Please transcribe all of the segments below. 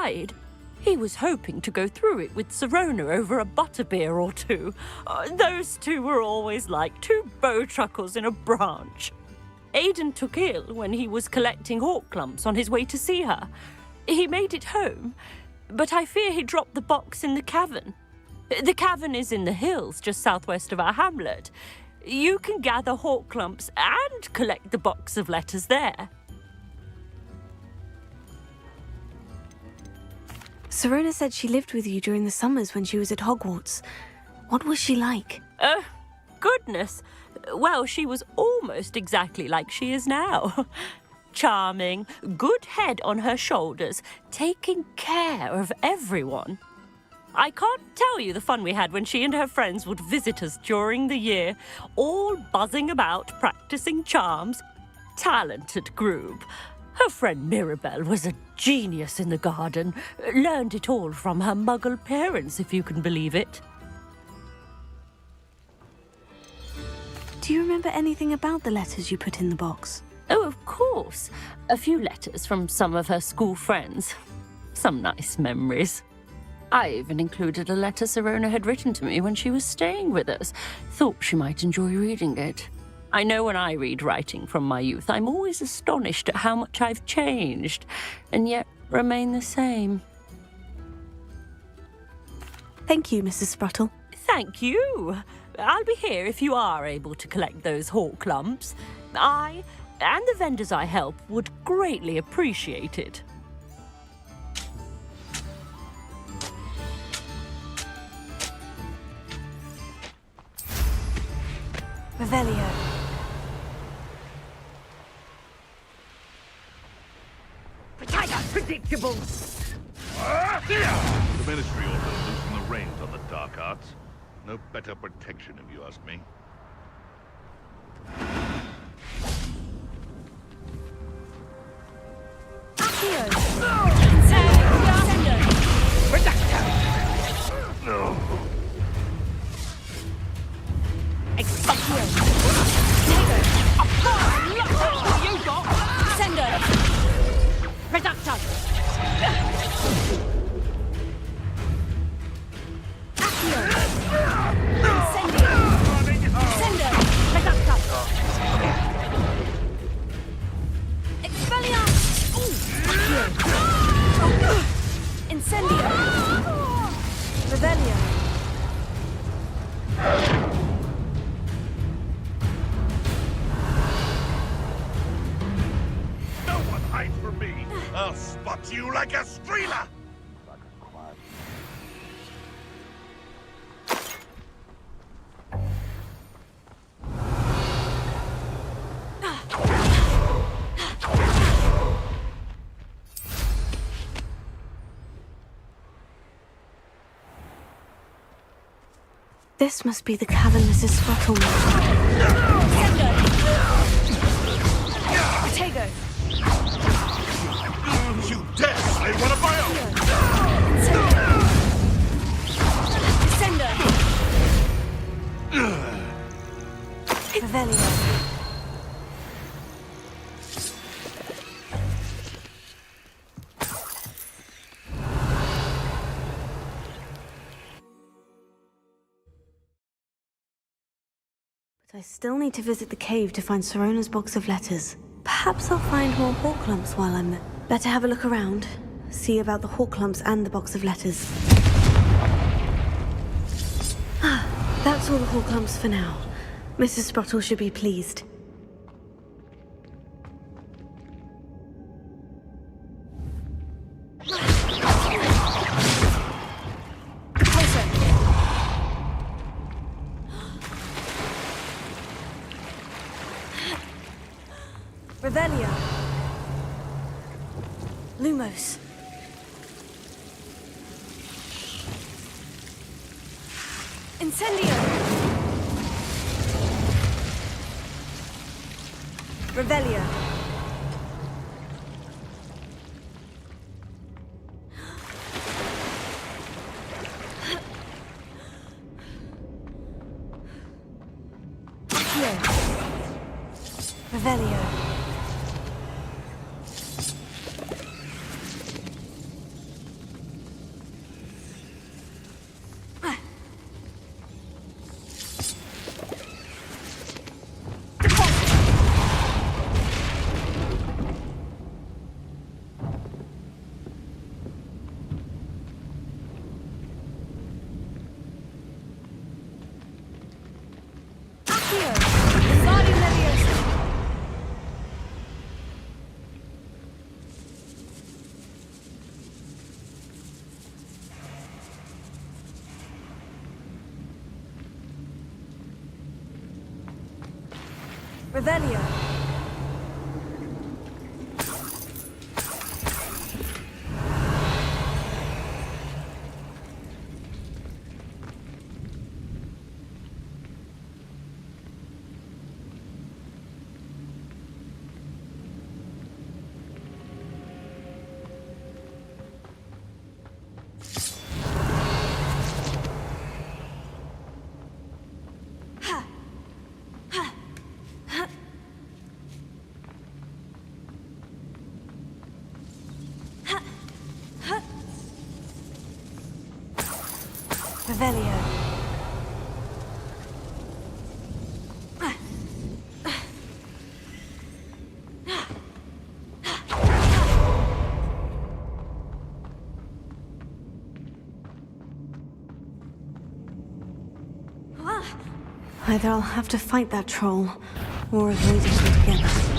died. He was hoping to go through it with Sirona over a butterbeer or two. Those two were always like two bowtruckles in a branch. Aidan took ill when he was collecting hawk clumps on his way to see her. He made it home, but I fear he dropped the box in the cavern. The cavern is in the hills just southwest of our hamlet. You can gather hawk clumps and collect the box of letters there. Sirona said she lived with you during the summers when she was at Hogwarts. What was she like? Goodness. Well, she was almost exactly like she is now. Charming, good head on her shoulders, taking care of everyone. I can't tell you the fun we had when she and her friends would visit us during the year, all buzzing about, practicing charms. Talented group. Her friend Mirabelle was a genius in the garden. Learned it all from her muggle parents, if you can believe it. Do you remember anything about the letters you put in the box? Oh, of course. A few letters from some of her school friends. Some nice memories. I even included a letter Sirona had written to me when she was staying with us. Thought she might enjoy reading it. I know when I read writing from my youth, I'm always astonished at how much I've changed, and yet remain the same. Thank you, Mrs. Spruttle. Thank you. I'll be here if you are able to collect those hawk clumps. I, and the vendors I help, would greatly appreciate it. Revelio. Predictable! The Ministry ought to loosen the reins on the dark arts. No better protection, if you ask me. No. No one hides from me. I'll spot you like a streamer. This must be the cavern Mrs. Spruttle Potato! You dare slay one of my own! Revelio. But I still need to visit the cave to find Sirona's box of letters. Perhaps I'll find more hawk clumps while I'm there. Better have a look around. See about the hawk clumps and the box of letters. That's all the hawk clumps for now. Mrs. Spruttle should be pleased. Revelio. Lumos. Incendio. Revelio. Revelio. Revelio. Revelio. Either I'll have to fight that troll, or avoid it altogether.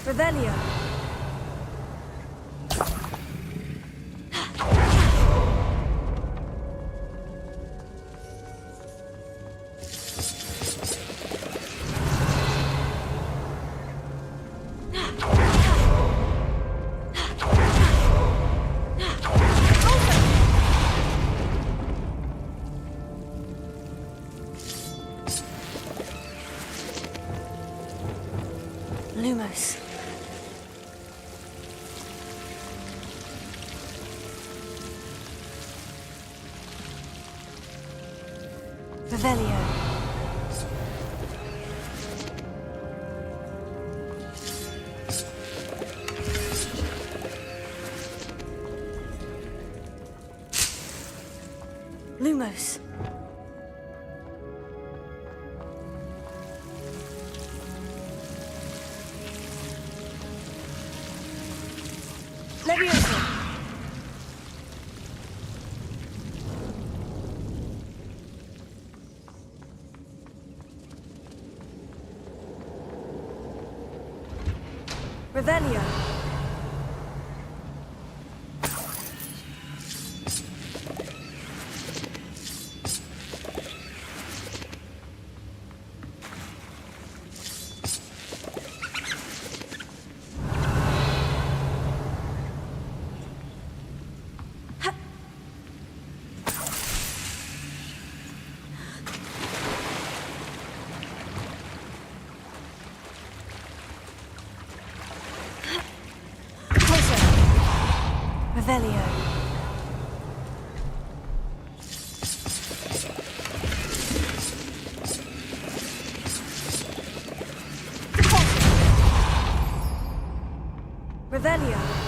Revelio. Lumos. Revelio. Lumos. Leviosa. Revelio. Revelio. Revelio.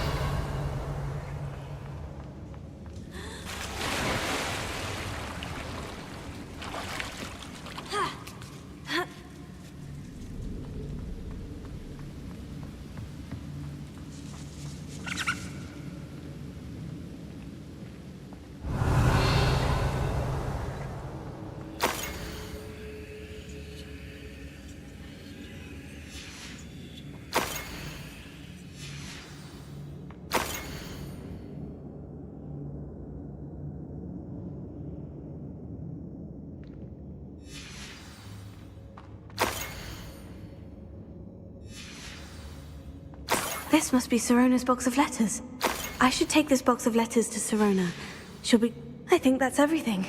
This must be Sirona's box of letters. I should take this box of letters to Sirona. She'll be... I think that's everything.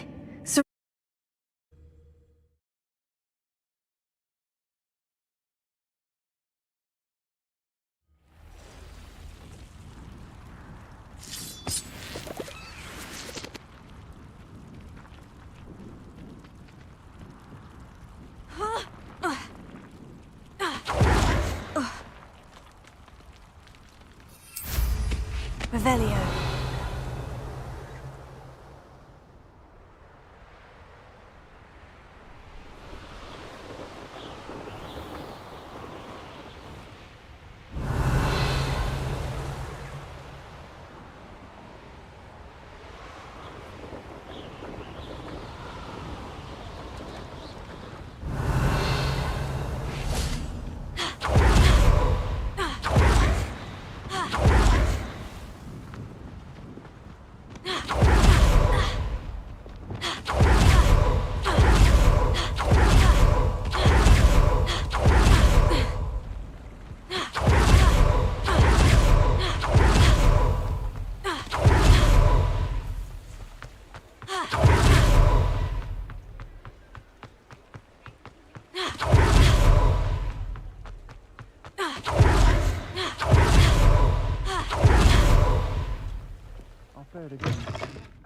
Revelio.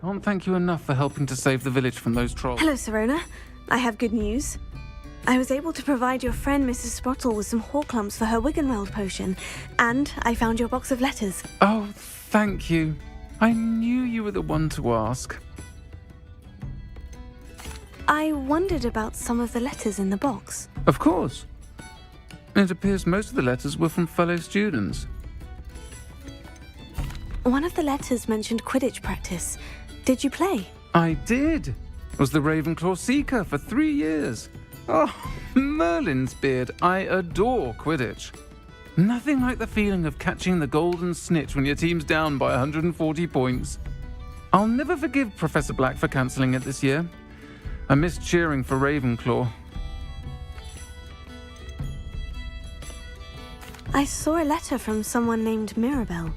Can't thank you enough for helping to save the village from those trolls. Hello, Sirona. I have good news. I was able to provide your friend Mrs. Sprottle with some Horklumps for her Wiggenweld potion, and I found your box of letters. Oh, thank you. I knew you were the one to ask. I wondered about some of the letters in the box. Of course. It appears most of the letters were from fellow students. One of the letters mentioned Quidditch practice. Did you play? I did. Was the Ravenclaw Seeker for 3 years. Oh, Merlin's beard. I adore Quidditch. Nothing like the feeling of catching the golden snitch when your team's down by 140 points. I'll never forgive Professor Black for cancelling it this year. I missed cheering for Ravenclaw. I saw a letter from someone named Mirabelle.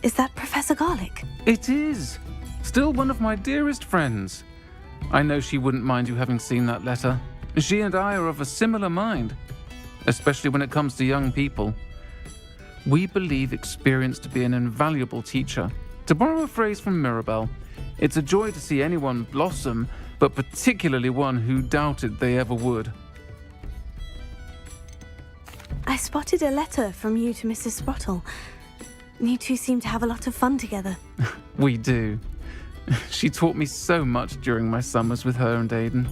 Is that Professor Garlick? It is. Still one of my dearest friends. I know she wouldn't mind you having seen that letter. She and I are of a similar mind, especially when it comes to young people. We believe experience to be an invaluable teacher. To borrow a phrase from Mirabelle, it's a joy to see anyone blossom, but particularly one who doubted they ever would. I spotted a letter from you to Mrs. Sprottle. You two seem to have a lot of fun together. We do. She taught me so much during my summers with her and Aidan.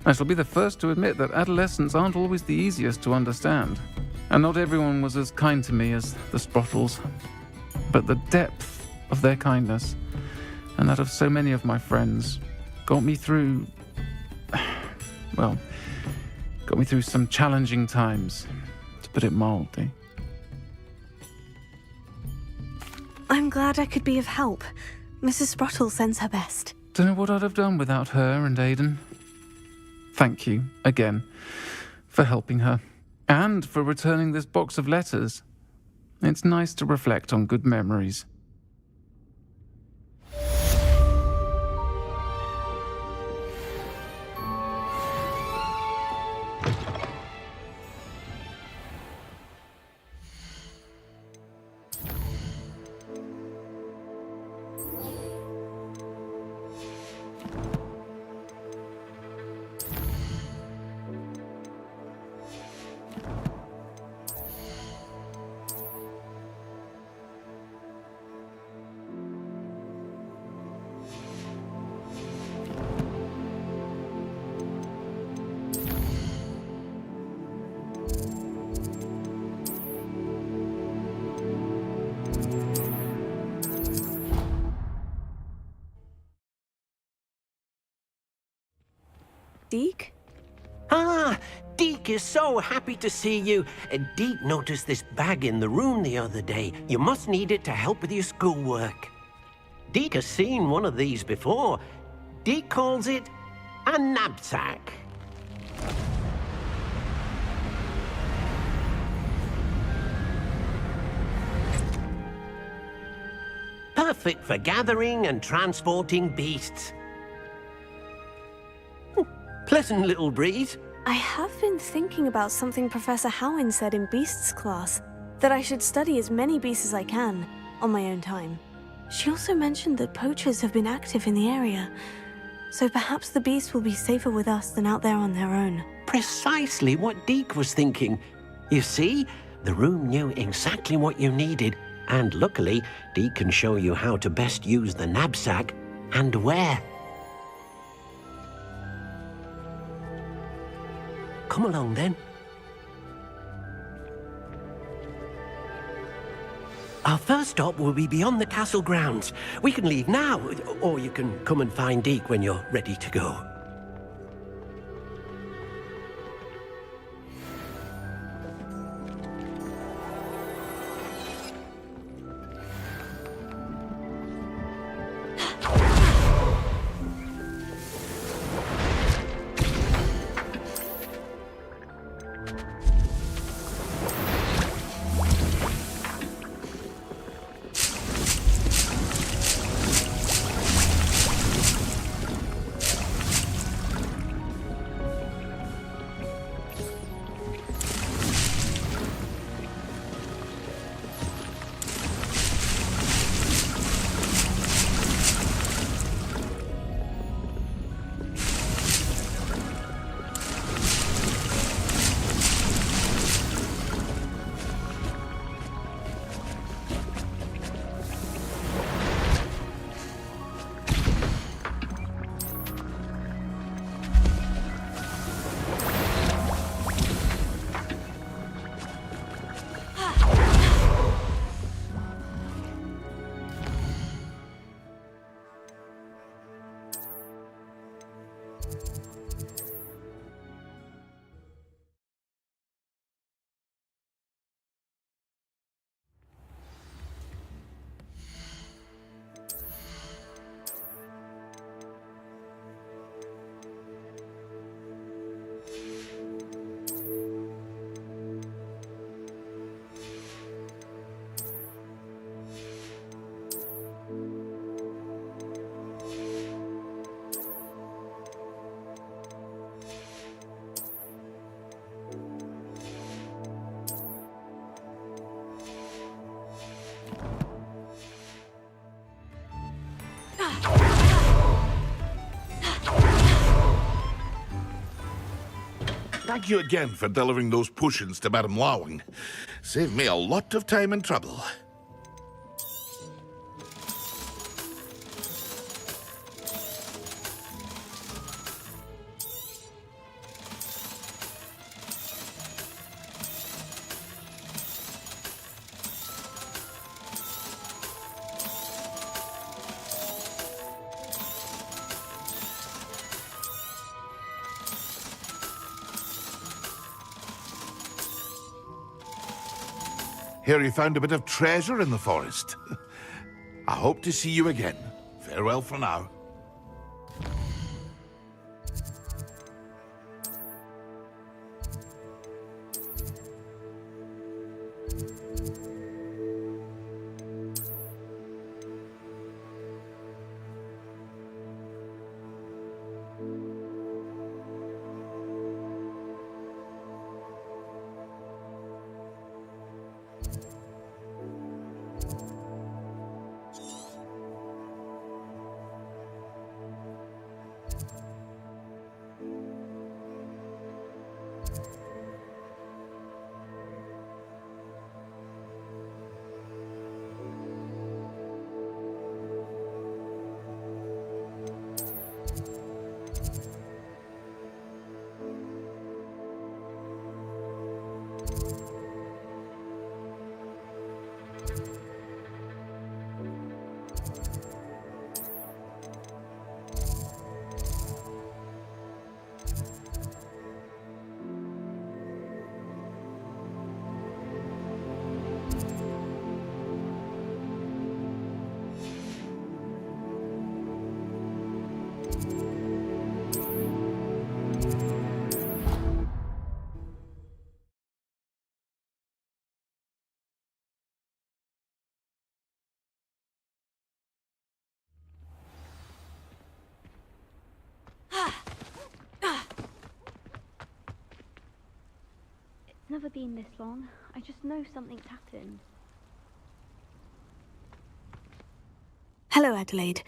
I shall be the first to admit that adolescents aren't always the easiest to understand. And not everyone was as kind to me as the Sprottles. But the depth of their kindness, and that of so many of my friends, got me through some challenging times, to put it mildly. I'm glad I could be of help. Mrs. Sprottle sends her best. Don't know what I'd have done without her and Aidan. Thank you, again, for helping her, and for returning this box of letters. It's nice to reflect on good memories. Deke? Ah, Deke is so happy to see you. Deke noticed this bag in the room the other day. You must need it to help with your schoolwork. Deke has seen one of these before. Deke calls it a knapsack. perfect for gathering and transporting beasts. Pleasant little breeze. I have been thinking about something Professor Howin said in Beasts class, that I should study as many beasts as I can, on my own time. She also mentioned that poachers have been active in the area, so perhaps the beasts will be safer with us than out there on their own. Precisely what Deke was thinking. You see, the room knew exactly what you needed, and luckily, Deke can show you how to best use the knapsack and where. Come along then. Our first stop will be beyond the castle grounds. We can leave now, or you can come and find Deke when you're ready to go. Thank you again for delivering those potions to Madame Lawing. Saved me a lot of time and trouble. Hear you found a bit of treasure in the forest. I hope to see you again. Farewell for now. never been this long. I just know something's happened. Hello, Adelaide.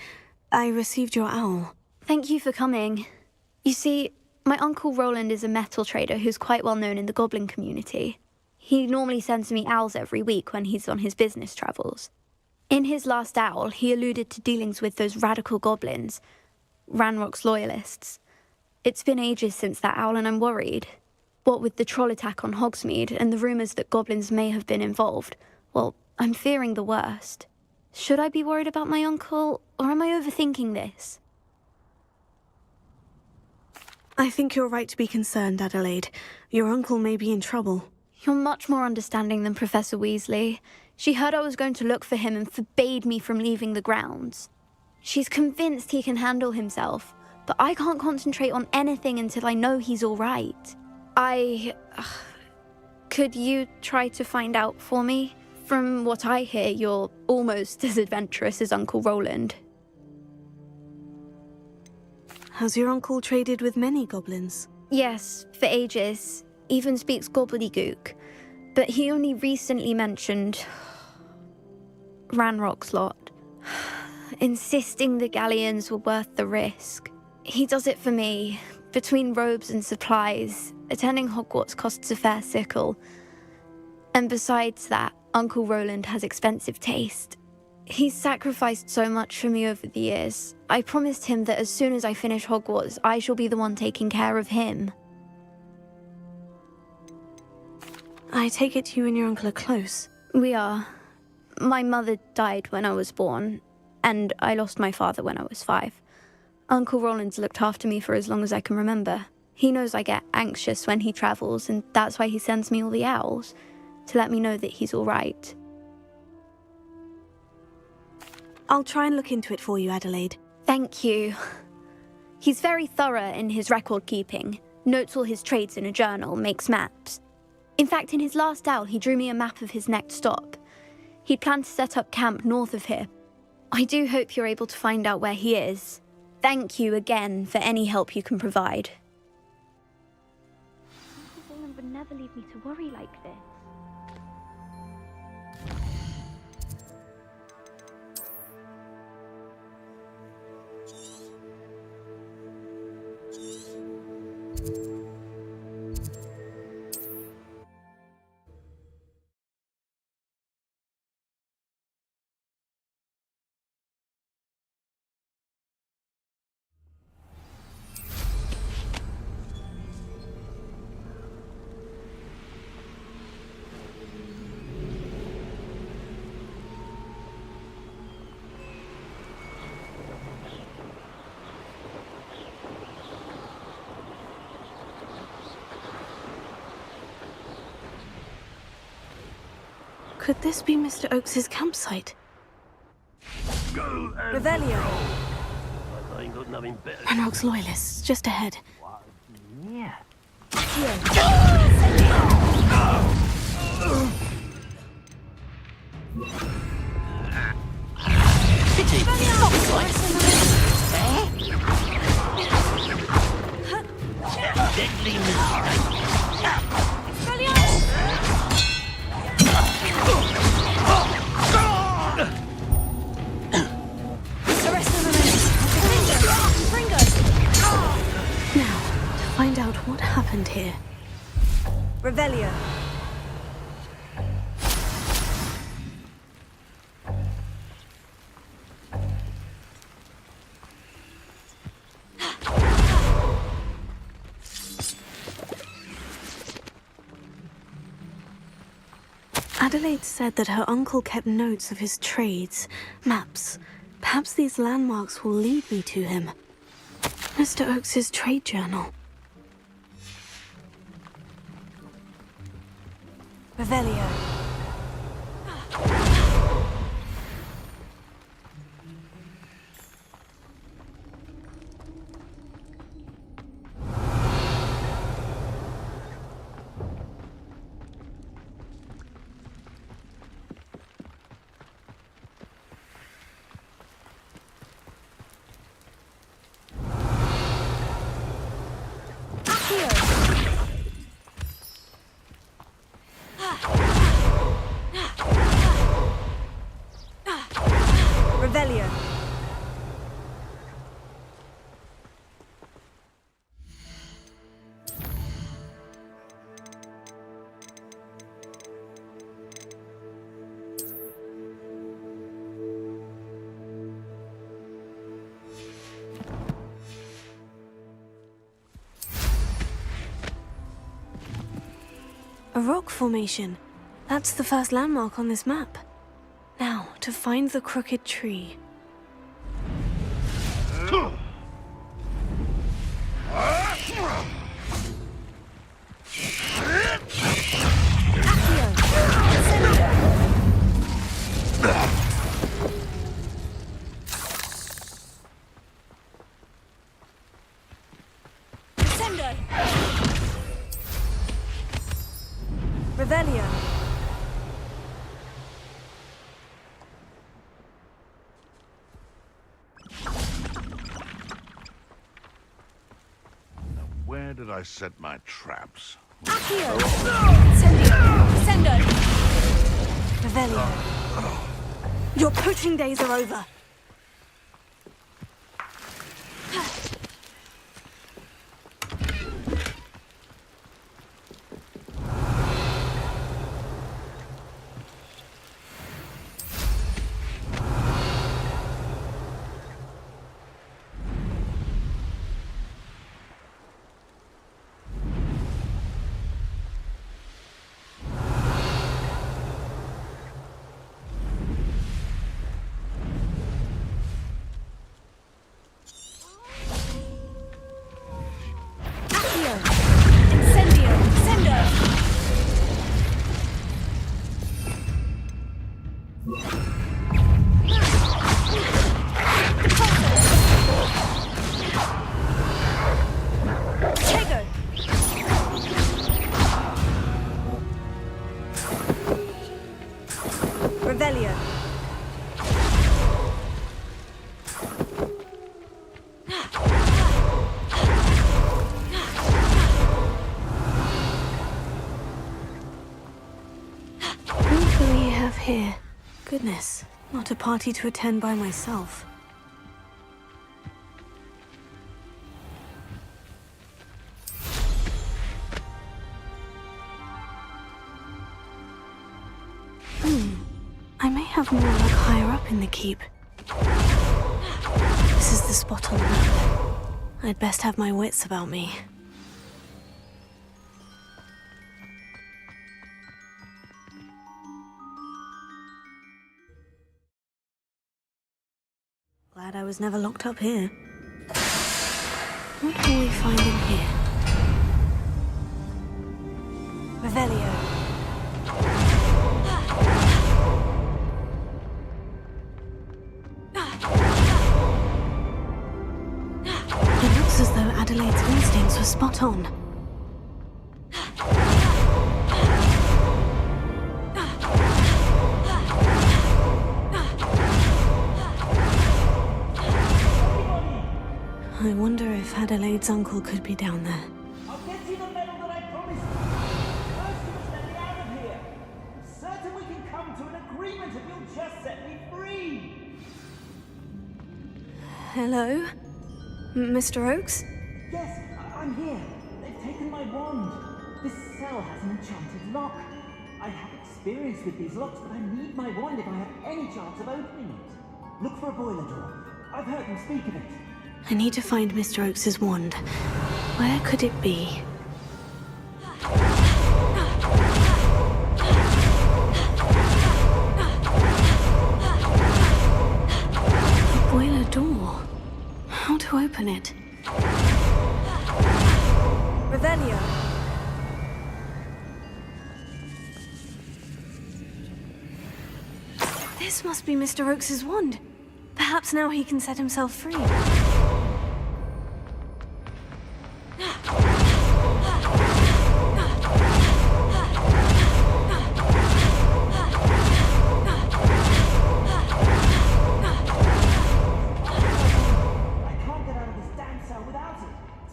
I received your owl. Thank you for coming. You see, my Uncle Roland is a metal trader who's quite well known in the goblin community. He normally sends me owls every week when he's on his business travels. In his last owl, he alluded to dealings with those radical goblins, Ranrock's loyalists. It's been ages since that owl and I'm worried. What with the troll attack on Hogsmeade and the rumours that goblins may have been involved, well, I'm fearing the worst. Should I be worried about my uncle, or am I overthinking this? I think you're right to be concerned, Adelaide. Your uncle may be in trouble. You're much more understanding than Professor Weasley. She heard I was going to look for him and forbade me from leaving the grounds. She's convinced he can handle himself, but I can't concentrate on anything until I know he's all right. Could you try to find out for me? From what I hear, you're almost as adventurous as Uncle Roland. Has your uncle traded with many goblins? Yes, for ages. Even speaks gobbledygook. But he only recently mentioned Ranrock's lot, insisting the galleons were worth the risk. He does it for me. Between robes and supplies, attending Hogwarts costs a fair sickle. And besides that, Uncle Roland has expensive taste. He's sacrificed so much for me over the years. I promised him that as soon as I finish Hogwarts, I shall be the one taking care of him. I take it you and your uncle are close. We are. My mother died when I was born, and I lost my father when I was 5. Uncle Roland's looked after me for as long as I can remember. He knows I get anxious when he travels, and that's why he sends me all the owls, to let me know that he's all right. I'll try and look into it for you, Adelaide. Thank you. He's very thorough in his record keeping, notes all his trades in a journal, makes maps. In fact, in his last owl, he drew me a map of his next stop. He'd planned to set up camp north of here. I do hope you're able to find out where he is. Thank you again for any help you can provide. Uncle Roland would never leave me to worry like this. Could this be Mr. Oakes's campsite? Revelio! I ain't got nothing better. Ranrock's loyalists, just ahead. Yeah. Pity. Deadly mistake. Find out what happened here. Revelio. Adelaide said that her uncle kept notes of his trades, maps. Perhaps these landmarks will lead me to him. Mr. Oakes's trade journal. Revelio. A rock formation. That's the first landmark on this map. Now, to find the crooked tree. Revelio. Now, where did I set my traps? Accio! Incendio! Sendo! Revelio. Your poaching days are over. Revelio. What do we have here? Goodness, not a party to attend by myself. I may have more luck higher up in the keep. This is the spot on the map. I'd best have my wits about me. Glad I was never locked up here. What will we find in here? Revelio. As though Adelaide's instincts were spot on. I wonder if Adelaide's uncle could be down there. I'll get you the medal that I promised you. First, you must let me out of here. I'm certain we can come to an agreement if you'll just set me free. Hello? Mr. Oakes? Yes, I'm here. They've taken my wand. This cell has an enchanted lock. I have experience with these locks, but I need my wand if I have any chance of opening it. Look for a boiler door. I've heard them speak of it. I need to find Mr. Oakes' wand. Where could it be? A boiler door. How to open it? Revelio. This must be Mr. Oakes' wand. Perhaps now he can set himself free.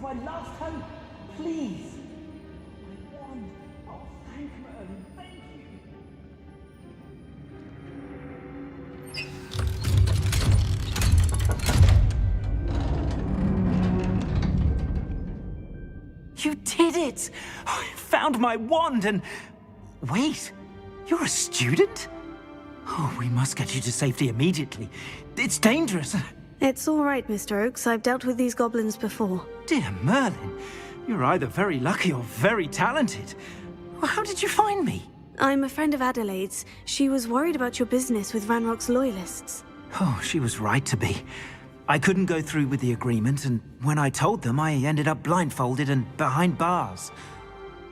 My last hope, please. My wand. Oh, thank Merlin, thank you. You did it! I found my wand and... Wait, you're a student? Oh, we must get you to safety immediately. It's dangerous. It's all right, Mr. Oakes. I've dealt with these goblins before. Dear Merlin, you're either very lucky or very talented. Well, how did you find me? I'm a friend of Adelaide's. She was worried about your business with Ranrock's loyalists. Oh, she was right to be. I couldn't go through with the agreement, and when I told them, I ended up blindfolded and behind bars.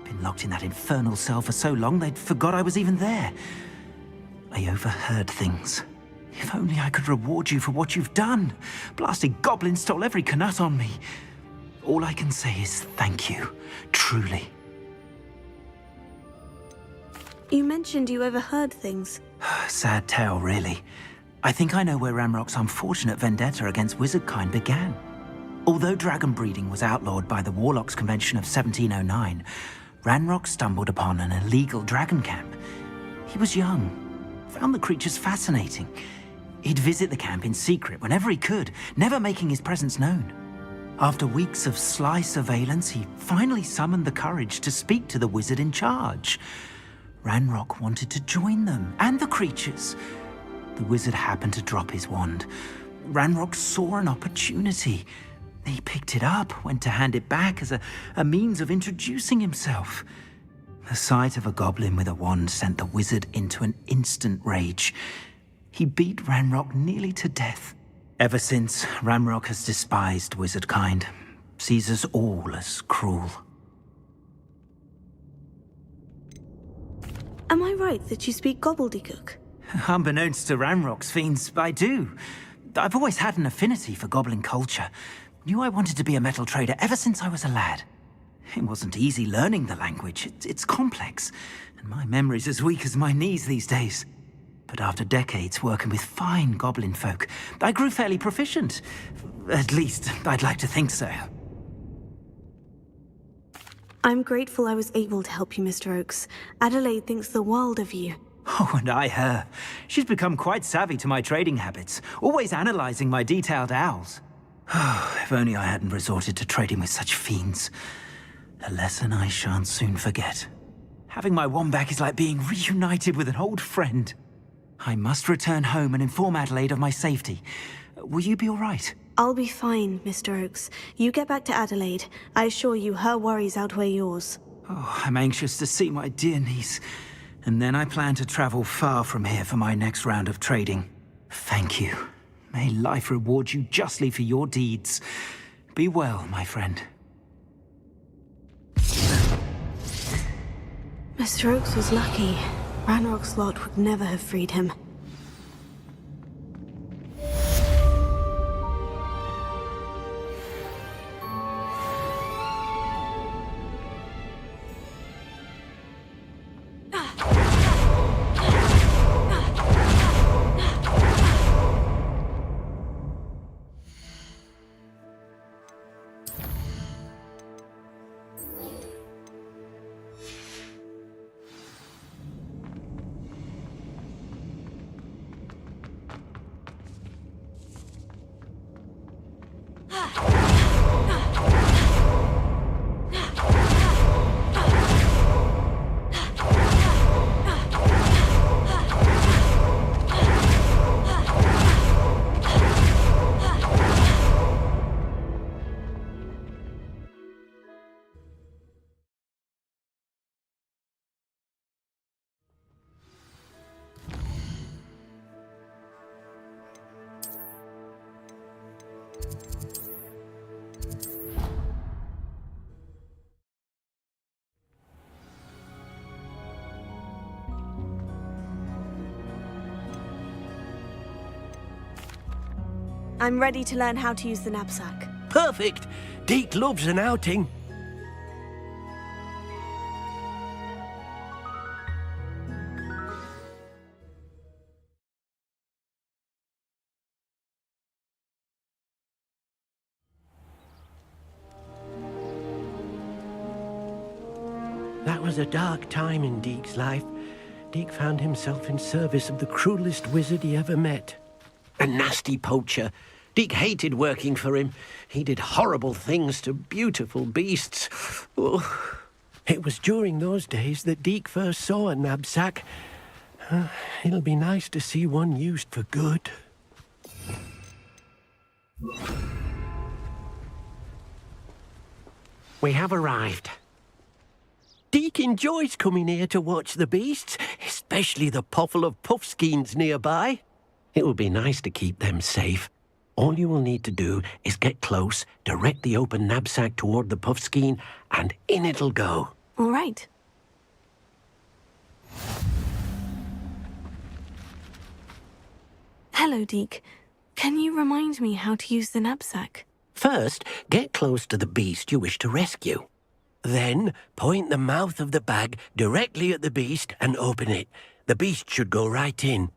Been locked in that infernal cell for so long, they'd forgot I was even there. I overheard things. If only I could reward you for what you've done. Blasted goblins stole every Knut on me. All I can say is thank you, truly. You mentioned you overheard things. Sad tale, really. I think I know where Ranrock's unfortunate vendetta against wizardkind began. Although dragon breeding was outlawed by the Warlocks Convention of 1709, Ranrock stumbled upon an illegal dragon camp. He was young, found the creatures fascinating. He'd visit the camp in secret whenever he could, never making his presence known. After weeks of sly surveillance, he finally summoned the courage to speak to the wizard in charge. Ranrock wanted to join them, and the creatures. The wizard happened to drop his wand. Ranrock saw an opportunity. He picked it up, went to hand it back as a means of introducing himself. The sight of a goblin with a wand sent the wizard into an instant rage. He beat Ranrock nearly to death. Ever since, Ranrock has despised wizardkind, sees us all as cruel. Am I right that you speak gobbledygook? Unbeknownst to Ranrock's fiends, I do. I've always had an affinity for goblin culture. Knew I wanted to be a metal trader ever since I was a lad. It wasn't easy learning the language. It's complex, and my memory's as weak as my knees these days. But after decades working with fine goblin folk, I grew fairly proficient. At least, I'd like to think so. I'm grateful I was able to help you, Mr. Oakes. Adelaide thinks the world of you. Oh, and I her. She's become quite savvy to my trading habits, always analyzing my detailed owls. If only I hadn't resorted to trading with such fiends. A lesson I shan't soon forget. Having my wand back is like being reunited with an old friend. I must return home and inform Adelaide of my safety. Will you be all right? I'll be fine, Mr. Oakes. You get back to Adelaide. I assure you her worries outweigh yours. Oh, I'm anxious to see my dear niece. And then I plan to travel far from here for my next round of trading. Thank you. May life reward you justly for your deeds. Be well, my friend. Mr. Oakes was lucky. Ranrock's lot would never have freed him. I'm ready to learn how to use the knapsack. Perfect! Deke loves an outing. That was a dark time in Deke's life. Deke found himself in service of the cruelest wizard he ever met. A nasty poacher. Deke hated working for him. He did horrible things to beautiful beasts. Oh. It was during those days that Deke first saw a knapsack. It'll be nice to see one used for good. We have arrived. Deke Deek enjoys coming here to watch the beasts, especially the potful of puffskeins nearby. It will be nice to keep them safe. All you will need to do is get close, direct the open knapsack toward the puffskein, and in it'll go. All right. Hello, Deek. Can you remind me how to use the knapsack? First, get close to the beast you wish to rescue. Then, point the mouth of the bag directly at the beast and open it. The beast should go right in.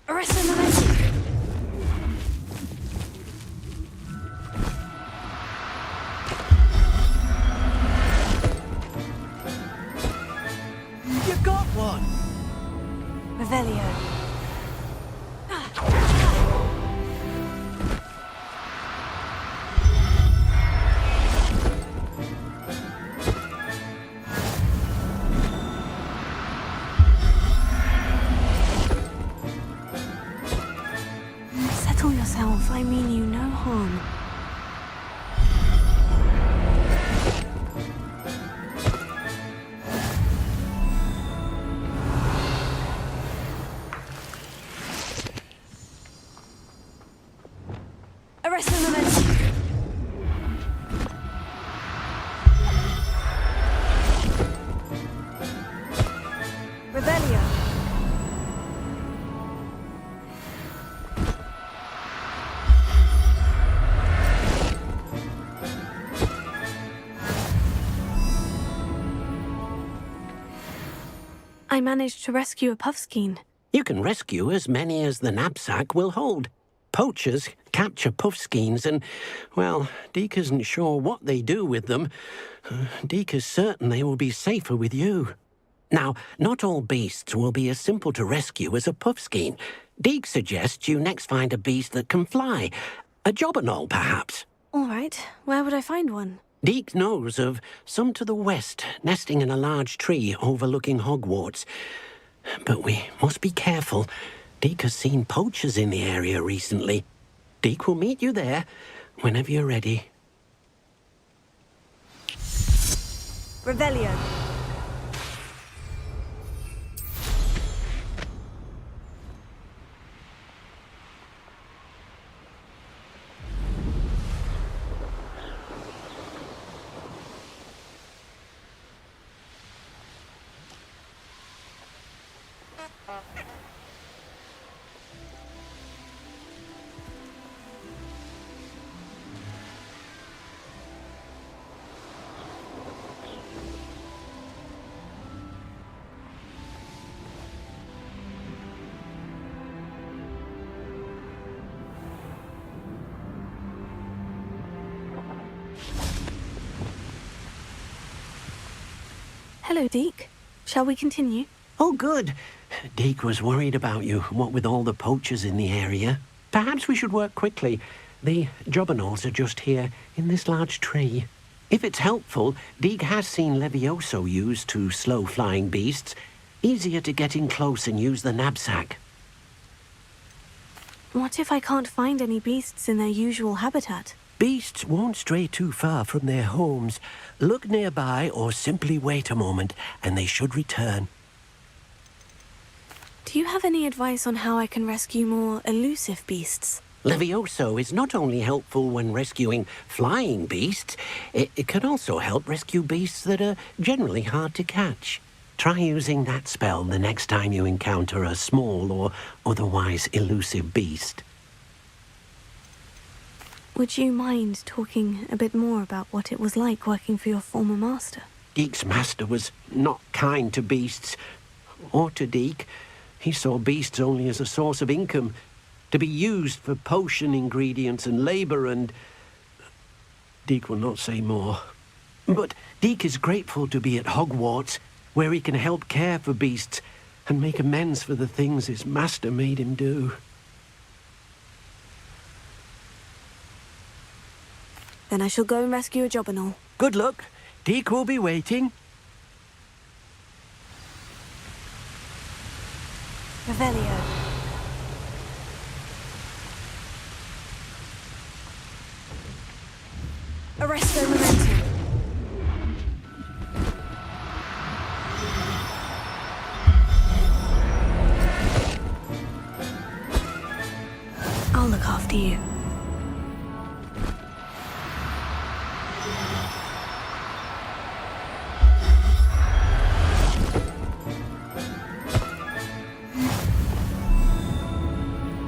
Arrest the momentum. You got one! Revelio. Settle yourself. I mean you no harm. Arrest the momentum. Revelio. I managed to rescue a puffskein. You can rescue as many as the knapsack will hold. Poachers capture puffskeins and, well, Deek isn't sure what they do with them. Deek is certain they will be safer with you. Now, not all beasts will be as simple to rescue as a puffskein. Deek suggests you next find a beast that can fly. A jobberknoll, perhaps. All right. Where would I find one? Deek knows of some to the west, nesting in a large tree overlooking Hogwarts. But we must be careful. Deek has seen poachers in the area recently. Deek will meet you there whenever you're ready. Revelio. Hello, Deek. Shall we continue? Oh, good. Deek was worried about you, what with all the poachers in the area. Perhaps we should work quickly. The jobberknolls are just here, in this large tree. If it's helpful, Deek has seen Levioso used to slow flying beasts. Easier to get in close and use the knapsack. What if I can't find any beasts in their usual habitat? Beasts won't stray too far from their homes. Look nearby or simply wait a moment, and they should return. Do you have any advice on how I can rescue more elusive beasts? Levioso is not only helpful when rescuing flying beasts, it can also help rescue beasts that are generally hard to catch. Try using that spell the next time you encounter a small or otherwise elusive beast. Would you mind talking a bit more about what it was like working for your former master? Deek's master was not kind to beasts, or to Deek. He saw beasts only as a source of income, to be used for potion ingredients and labour, and Deek will not say more. But Deek is grateful to be at Hogwarts, where he can help care for beasts and make amends for the things his master made him do. Then I shall go and rescue a jobberknoll. Good luck. Deek will be waiting. Revelio. Arresto Momentum. I'll look after you.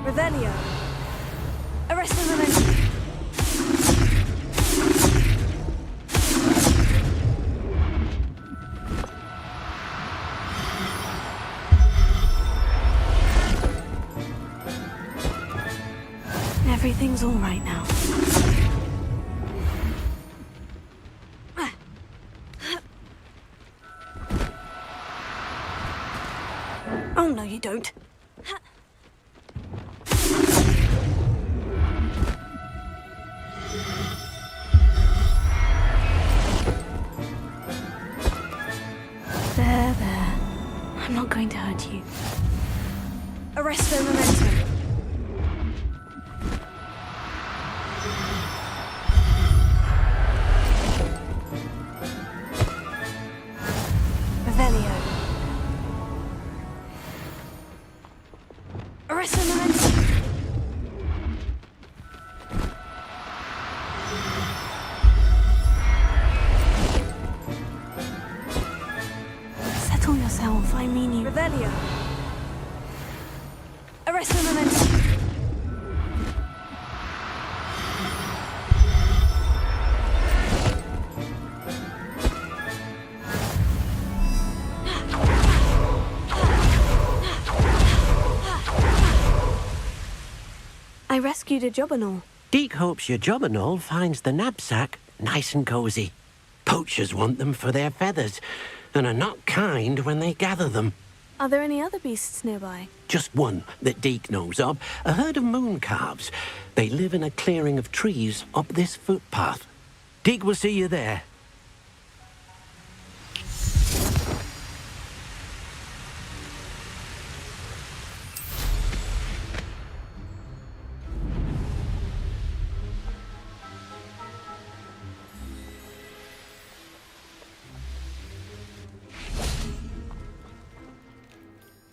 Revelio. Arresto Momentum. Everything's all right now. Oh, no, you don't. There. I'm not going to hurt you. Arresto Momentum. Revelio. Arresto Momentum. Settle yourself, I mean you. Revelio. Arresto Momentum. I rescued a Jobberknoll. Deke hopes your Jobberknoll finds the knapsack nice and cozy. Poachers want them for their feathers, and are not kind when they gather them. Are there any other beasts nearby? Just one that Deke knows of, a herd of moon calves. They live in a clearing of trees up this footpath. Deke will see you there.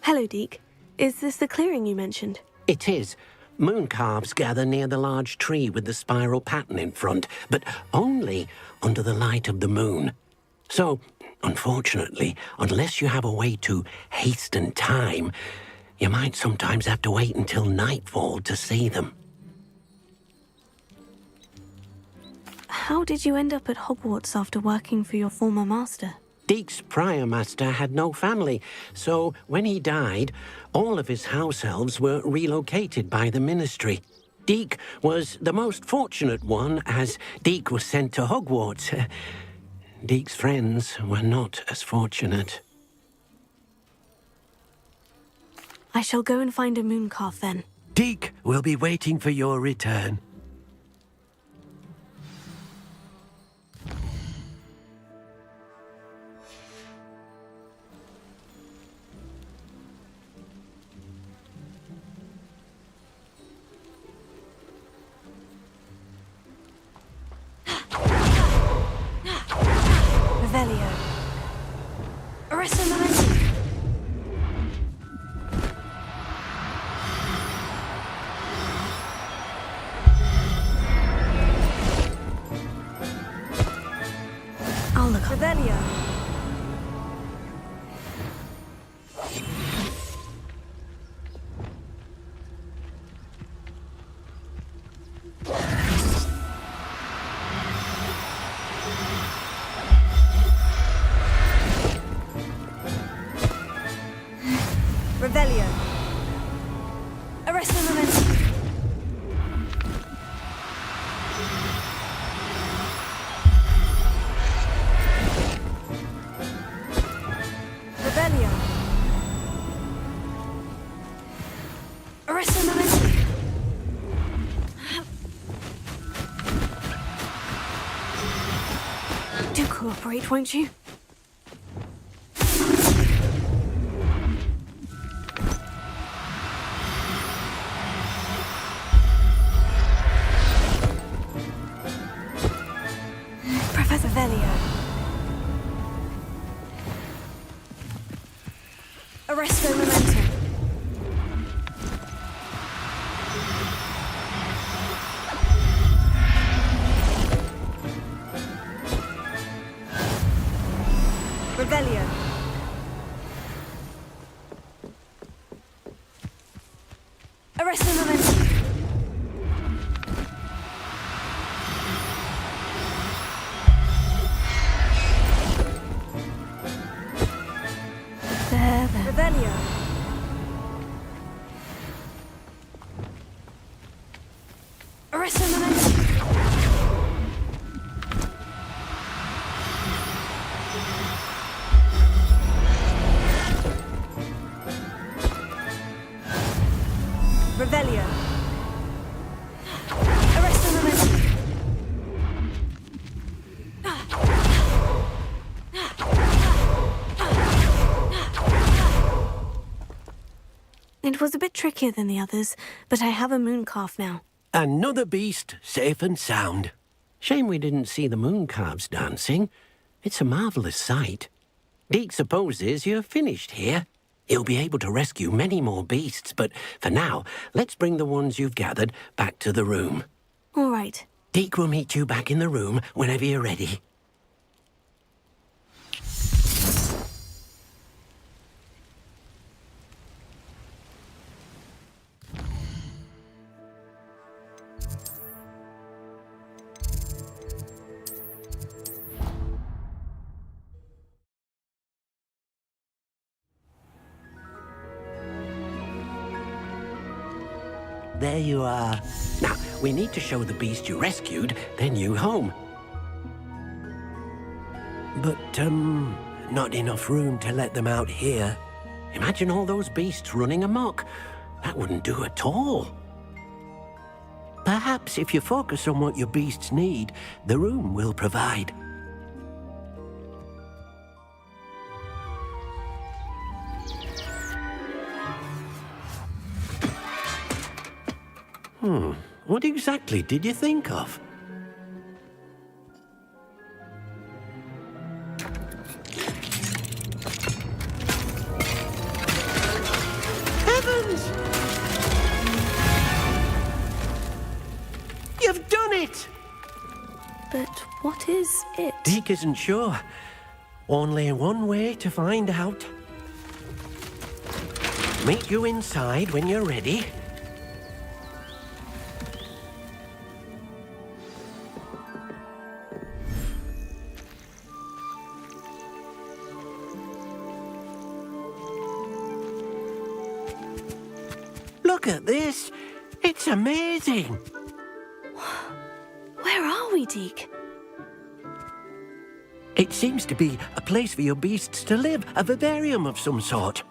Hello, Deke. Is this the clearing you mentioned? It is. Moon calves gather near the large tree with the spiral pattern in front, but only under the light of the moon. So, unfortunately, unless you have a way to hasten time, you might sometimes have to wait until nightfall to see them. How did you end up at Hogwarts after working for your former master? Deke's prior master had no family, so when he died, all of his house elves were relocated by the ministry. Deke was the most fortunate one, as Deke was sent to Hogwarts. Deke's friends were not as fortunate. I shall go and find a mooncalf then. Deke will be waiting for your return. Revelio. Arresto Momentum. I'll look up. Revelio. Revelio. Arresto Momentum. Revelio. Arresto Momentum. Do cooperate, won't you? Arrest the momentum. There. Revelio. Arrest the momentum. Revelio. Arrest the momentum. It was a bit trickier than the others, but I have a moon calf now. Another beast, safe and sound. Shame we didn't see the moon calves dancing. It's a marvelous sight. Deke supposes you're finished here. He'll be able to rescue many more beasts, but for now, let's bring the ones you've gathered back to the room. All right. Deke will meet you back in the room whenever you're ready. There you are. Now, we need to show the beast you rescued their new home. But, not enough room to let them out here. Imagine all those beasts running amok. That wouldn't do at all. Perhaps if you focus on what your beasts need, the room will provide. What exactly did you think of? Heavens! You've done it! But what is it? Deke isn't sure. Only one way to find out. Meet you inside when you're ready. Look at this. It's amazing. Where are we, Deke? It seems to be a place for your beasts to live, a vivarium of some sort.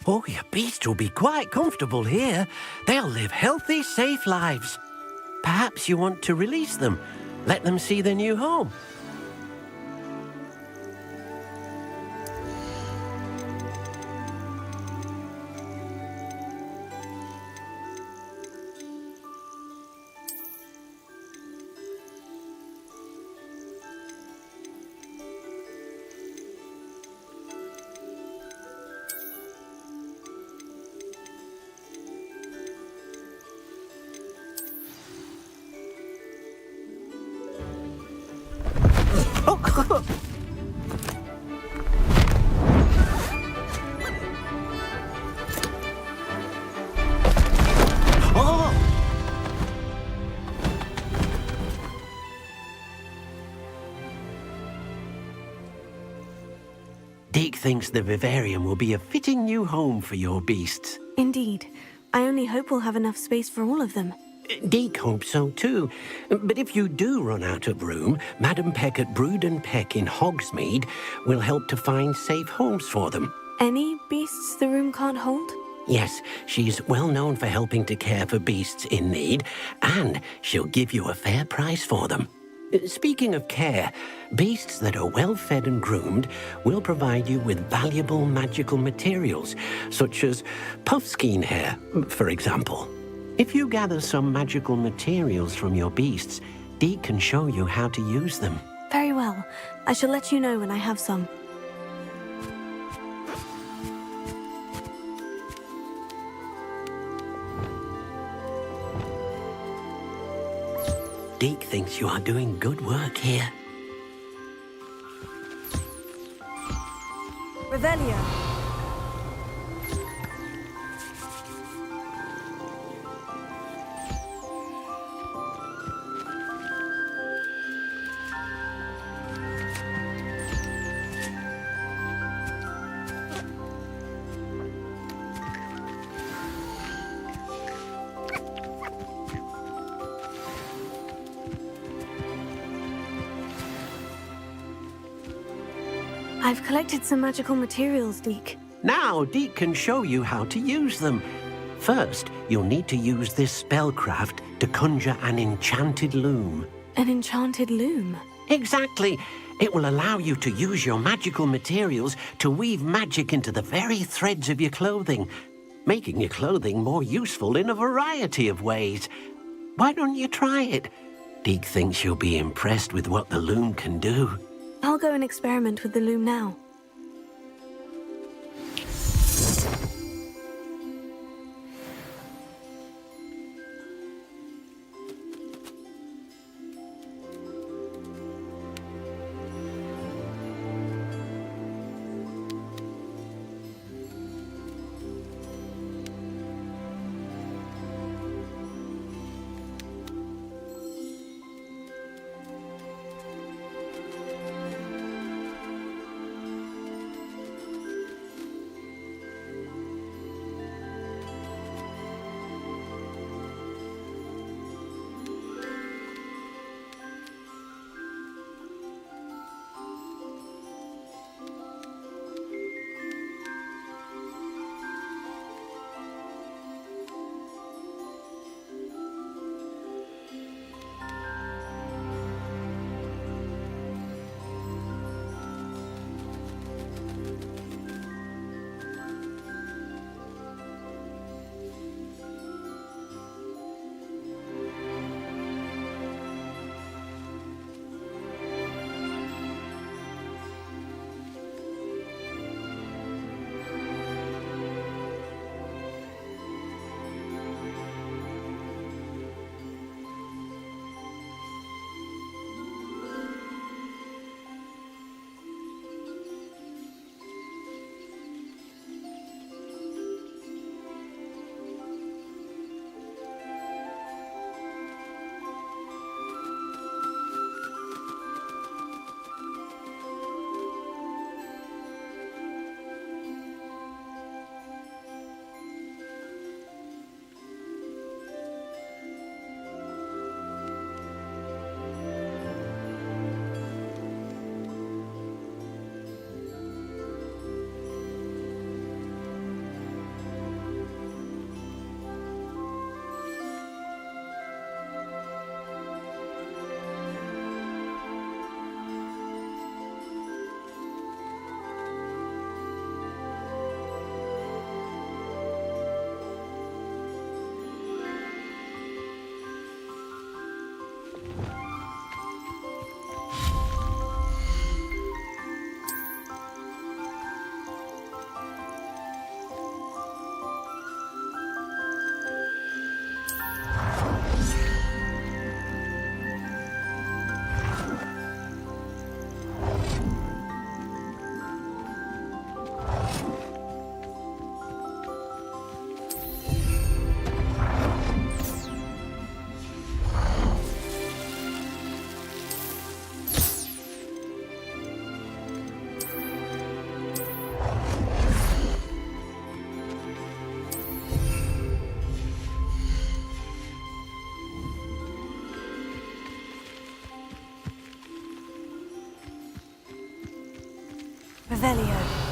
Oh, your beasts will be quite comfortable here. They'll live healthy, safe lives. Perhaps you want to release them, let them see their new home. Deke thinks the vivarium will be a fitting new home for your beasts. Indeed. I only hope we'll have enough space for all of them. Deke hopes so too. But if you do run out of room, Madam Peck at Brood and Peck in Hogsmeade will help to find safe homes for them. Any beasts the room can't hold? Yes, she's well known for helping to care for beasts in need, and she'll give you a fair price for them. Speaking of care, beasts that are well fed and groomed will provide you with valuable magical materials, such as puffskein hair, for example. If you gather some magical materials from your beasts, Deke can show you how to use them. Very well. I shall let you know when I have some. Deke thinks you are doing good work here. Revelio. I've collected some magical materials, Deke. Now, Deke can show you how to use them. First, you'll need to use this spellcraft to conjure an enchanted loom. An enchanted loom? Exactly. It will allow you to use your magical materials to weave magic into the very threads of your clothing, making your clothing more useful in a variety of ways. Why don't you try it? Deke thinks you'll be impressed with what the loom can do. I'll go and experiment with the loom now. Revelio.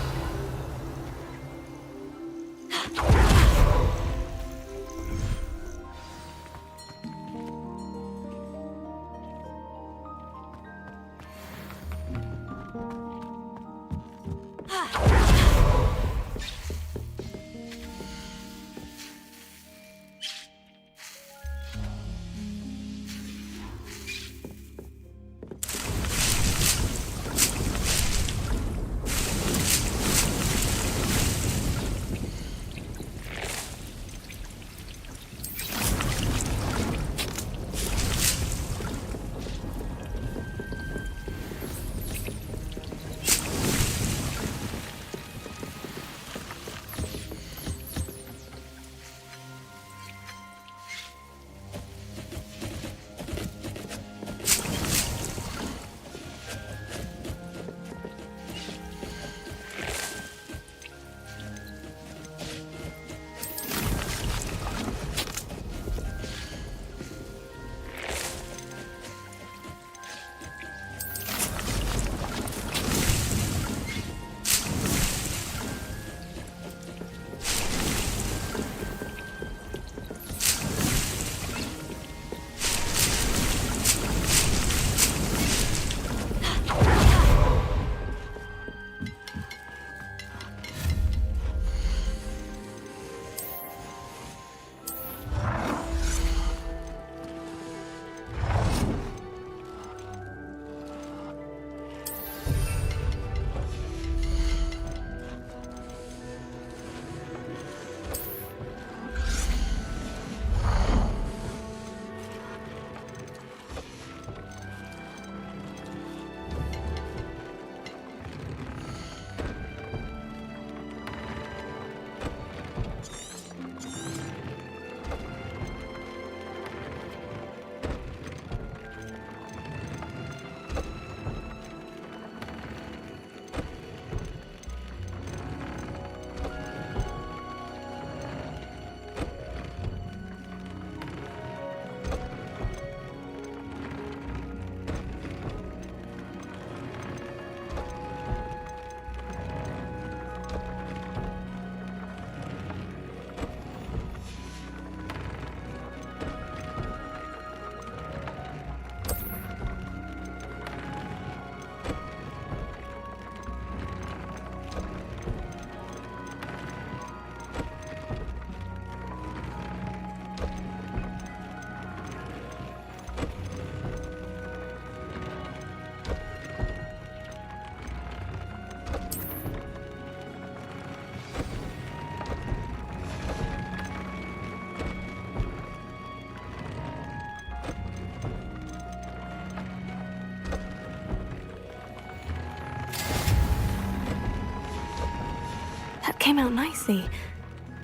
came out nicely.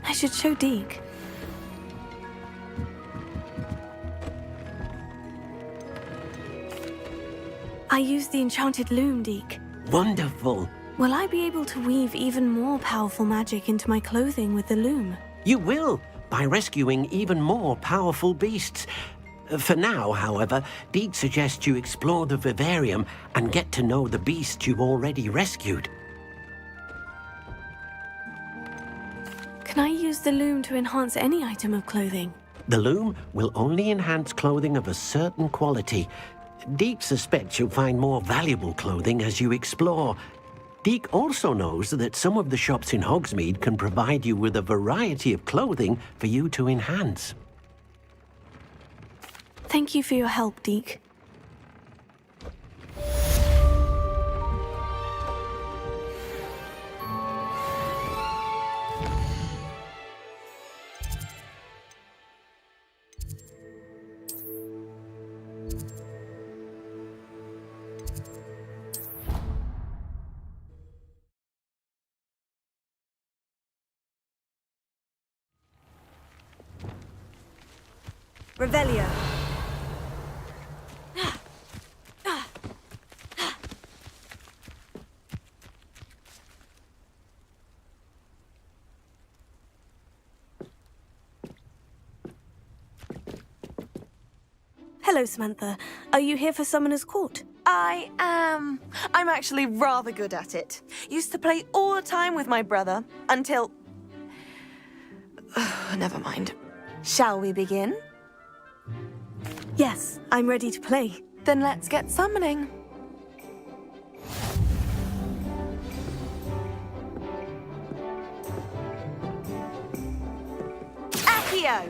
I should show Deke. I used the enchanted loom, Deke. Wonderful. Will I be able to weave even more powerful magic into my clothing with the loom? You will, by rescuing even more powerful beasts. For now, however, Deke suggests you explore the vivarium and get to know the beasts you've already rescued. Can I use the loom to enhance any item of clothing? The loom will only enhance clothing of a certain quality. Deke suspects you'll find more valuable clothing as you explore. Deke also knows that some of the shops in Hogsmeade can provide you with a variety of clothing for you to enhance. Thank you for your help, Deke. Revelio. Hello, Samantha. Are you here for Summoner's Court? I am. I'm actually rather good at it. Used to play all the time with my brother until... Never mind. Shall we begin? Yes, I'm ready to play. Then let's get summoning. Accio!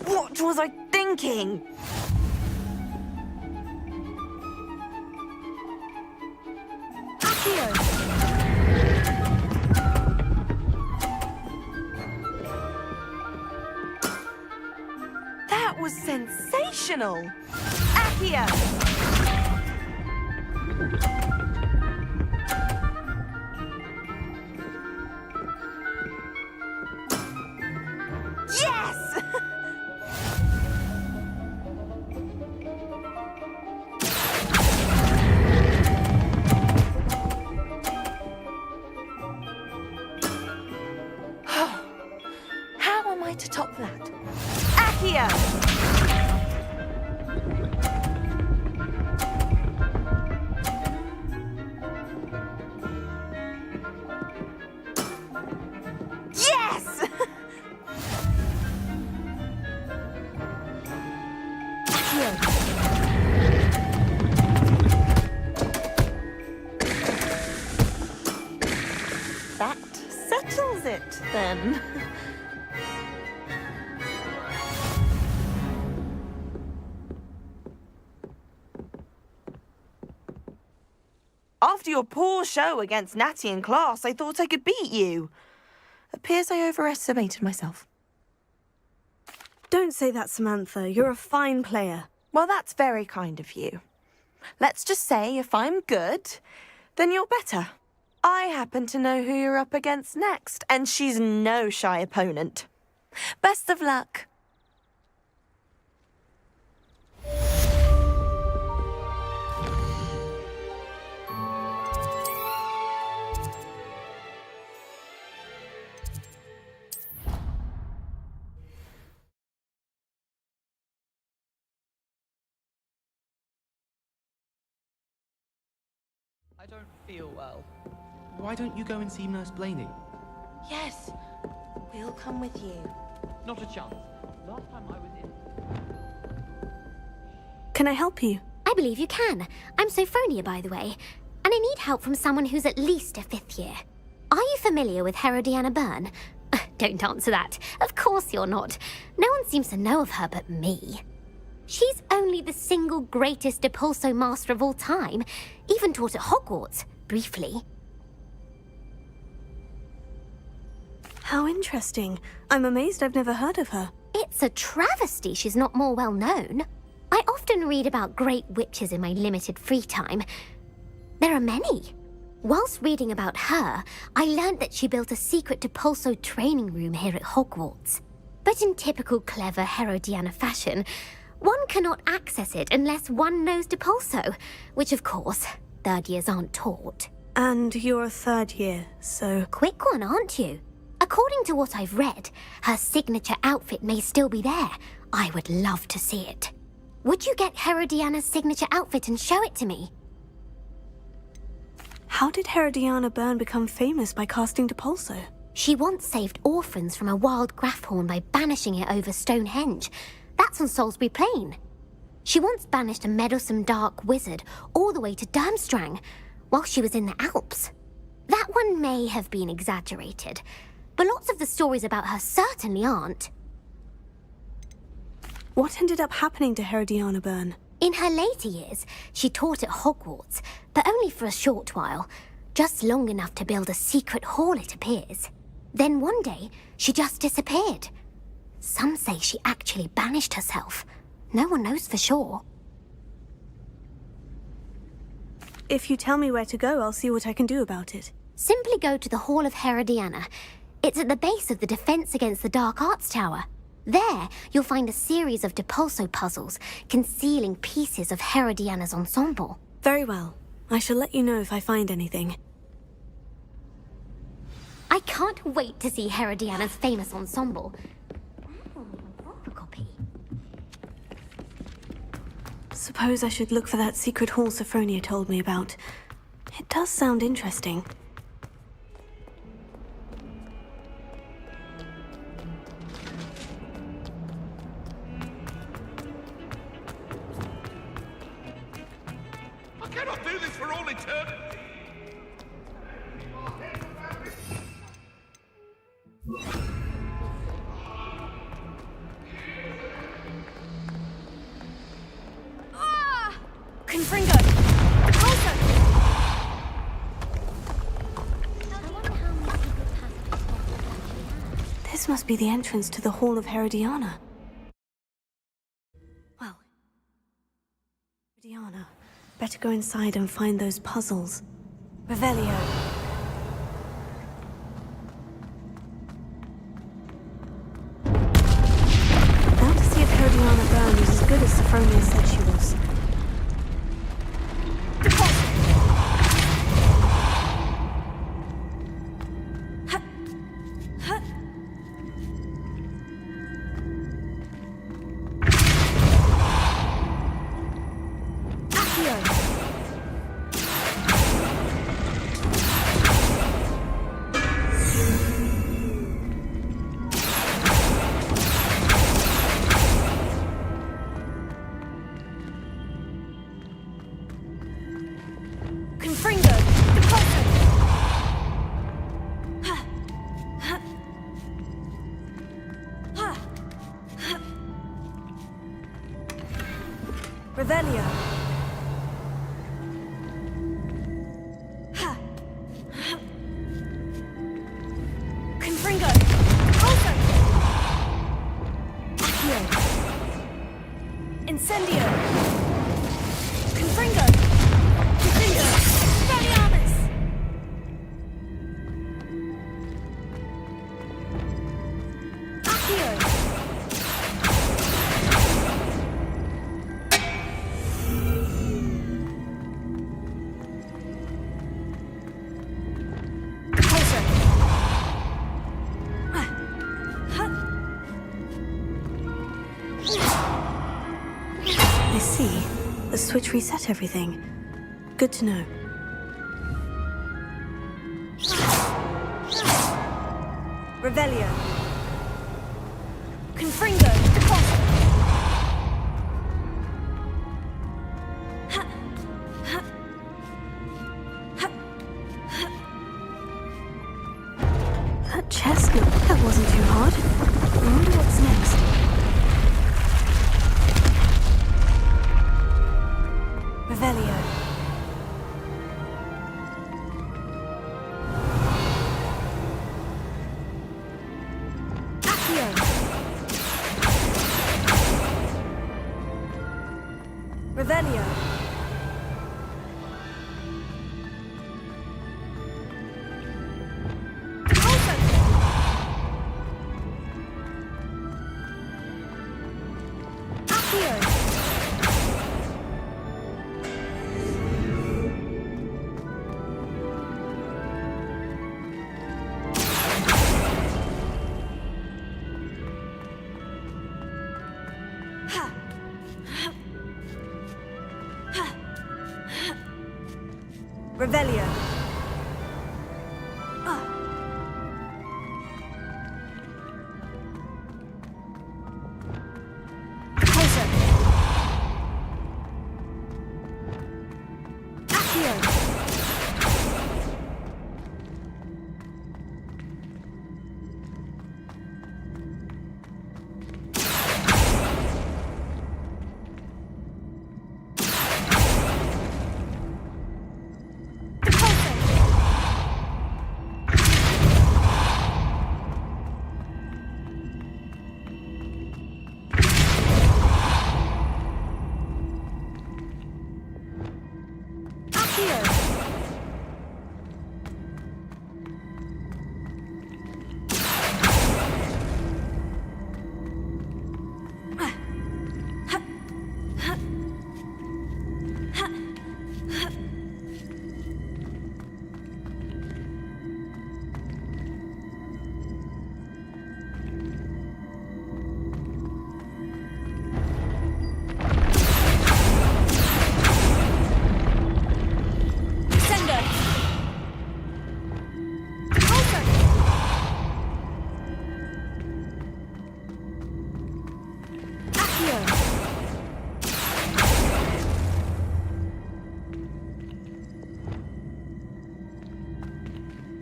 What was I thinking? Accio! That was sensational! Accio! Yes! How am I to top that? Accio! Yes! That settles it, then. After your poor show against Natty in class, I thought I could beat you. Appears I overestimated myself. Don't say that, Samantha. You're a fine player. Well, that's very kind of you. Let's just say if I'm good, then you're better. I happen to know who you're up against next, and she's no shy opponent. Best of luck. I don't feel well. Why don't you go and see Nurse Blaney? Yes, we'll come with you. Not a chance. Last time I was in... Can I help you? I believe you can. I'm Sophronia, by the way, and I need help from someone who's at least a 5th year. Are you familiar with Herodiana Byrne? Don't answer that. Of course you're not. No one seems to know of her but me. She's only the single greatest Depulso master of all time, even taught at Hogwarts, briefly. How interesting. I'm amazed I've never heard of her. It's a travesty she's not more well known. I often read about great witches in my limited free time. There are many. Whilst reading about her, I learned that she built a secret Depulso training room here at Hogwarts. But in typical clever Herodiana fashion, one cannot access it unless one knows Depulso, which of course, third years aren't taught. And you're a third year, so... Quick one, aren't you? According to what I've read, her signature outfit may still be there. I would love to see it. Would you get Herodiana's signature outfit and show it to me? How did Herodiana Byrne become famous by casting Depulso? She once saved orphans from a wild Graphorn by banishing it over Stonehenge. That's on Salisbury Plain. She once banished a meddlesome dark wizard all the way to Durmstrang, while she was in the Alps. That one may have been exaggerated, but lots of the stories about her certainly aren't. What ended up happening to Herodiana Byrne? In her later years, she taught at Hogwarts, but only for a short while, just long enough to build a secret hall, it appears. Then one day, she just disappeared. Some say she actually banished herself. No one knows for sure. If you tell me where to go, I'll see what I can do about it. Simply go to the Hall of Herodiana. It's at the base of the Defense Against the Dark Arts Tower. There, you'll find a series of Depulso puzzles concealing pieces of Herodiana's ensemble. Very well. I shall let you know if I find anything. I can't wait to see Herodiana's famous ensemble. Suppose I should look for that secret hall Sophronia told me about. It does sound interesting. I cannot do this for all eternity! Confringo! Depulso! This must be the entrance to the Hall of Herodiana. Well, Herodiana. Better go inside and find those puzzles. Revelio. Now to see if Herodiana Byrne is as good as Sophronia said she was. Revelio. Confringo. Depulso. Accio. Incendio. Confringo. Confringo. Expelliarmus. Accio. I see. The switch reset everything. Good to know. Revelio. Confringo. Depulso. That chestnut, that wasn't too hard. I wonder what's next. Revelio. Accio. Revelio. Closer. Accio.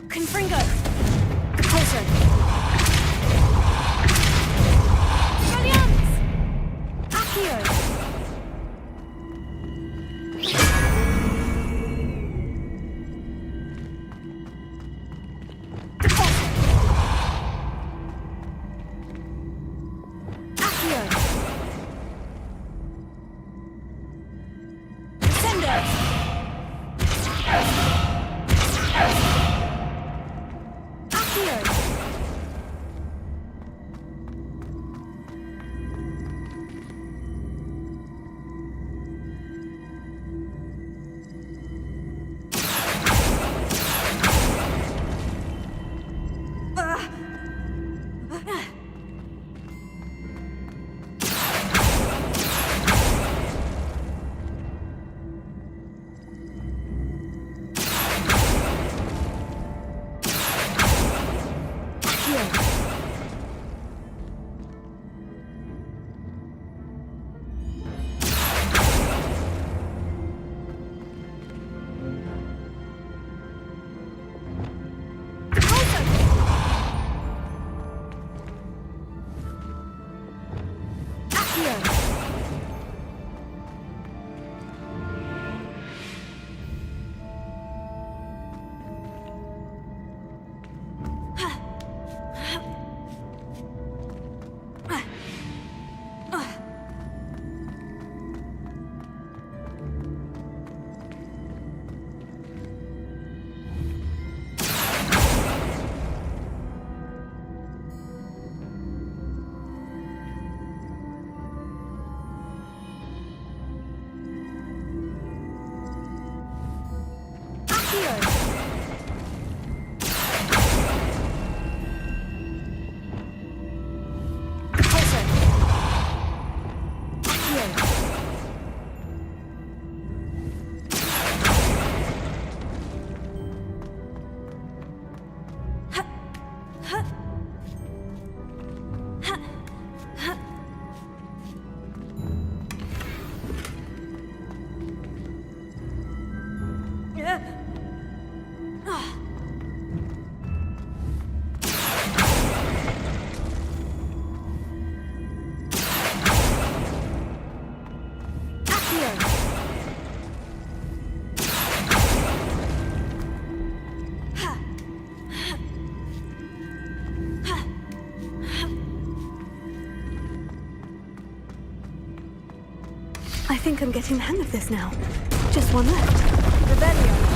Confringo! Propulsion! Brilliant! Accio! I think I'm getting the hang of this now. Just one left. Revelio.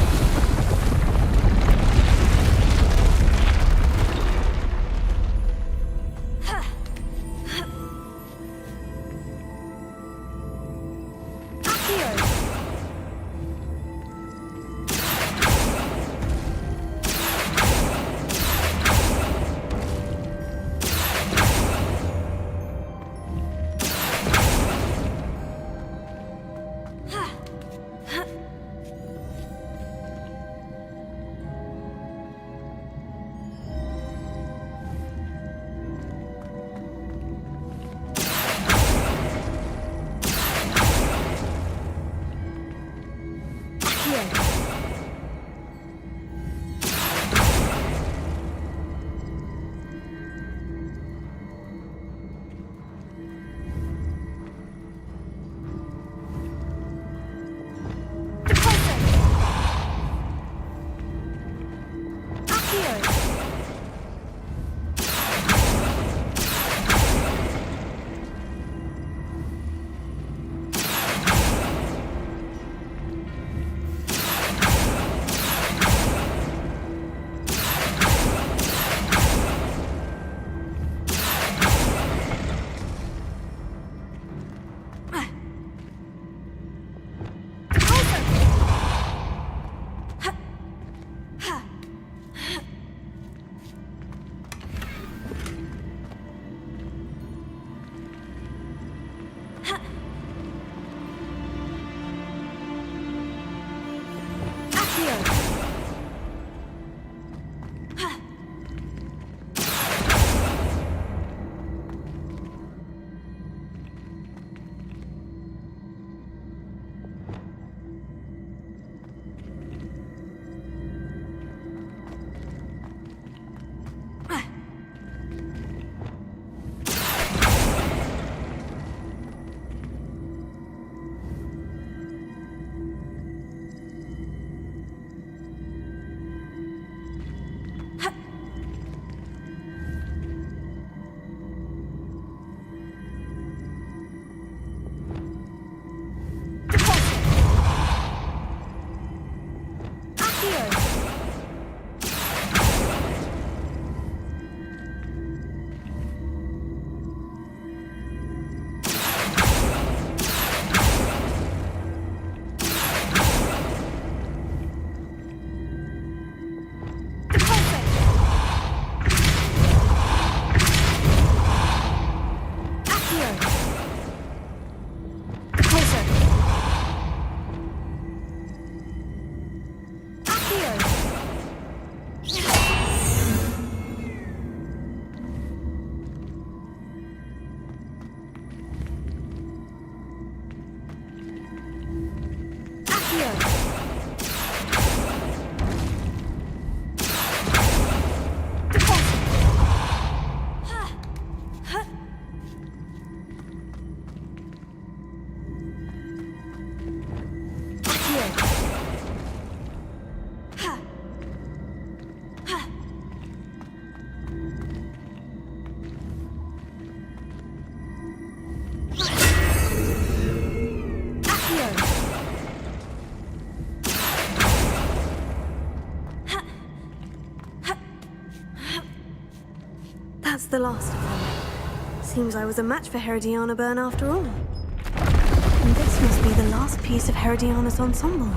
That's the last of them. Seems I was a match for Herodiana Byrne after all. And this must be the last piece of Herodiana's ensemble.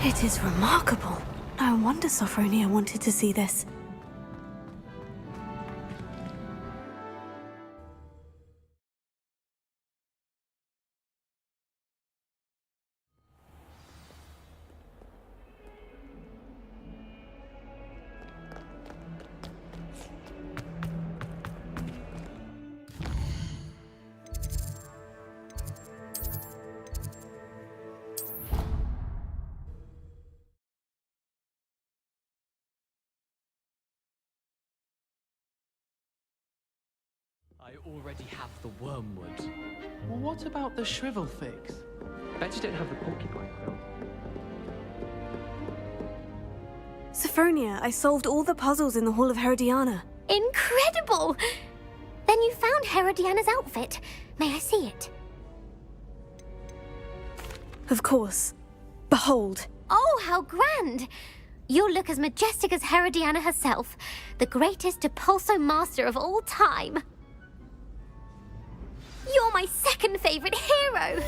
It is remarkable. No wonder Sophronia wanted to see this. I already have the wormwood. Well, what about the shrivel figs? Bet you don't have the porcupine quill. Sophronia, I solved all the puzzles in the Hall of Herodiana. Incredible! Then you found Herodiana's outfit. May I see it? Of course. Behold. Oh, how grand! You'll look as majestic as Herodiana herself, the greatest Depulso master of all time. You're my second favorite hero!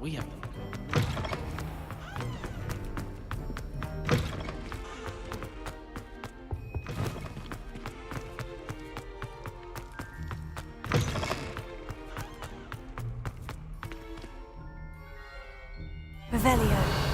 we haven't. Revelio.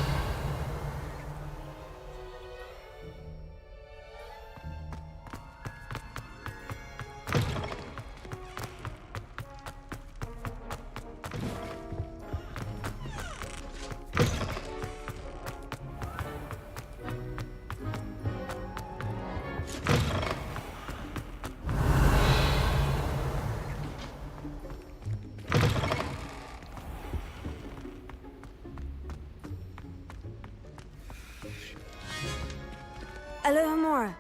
Alohomora.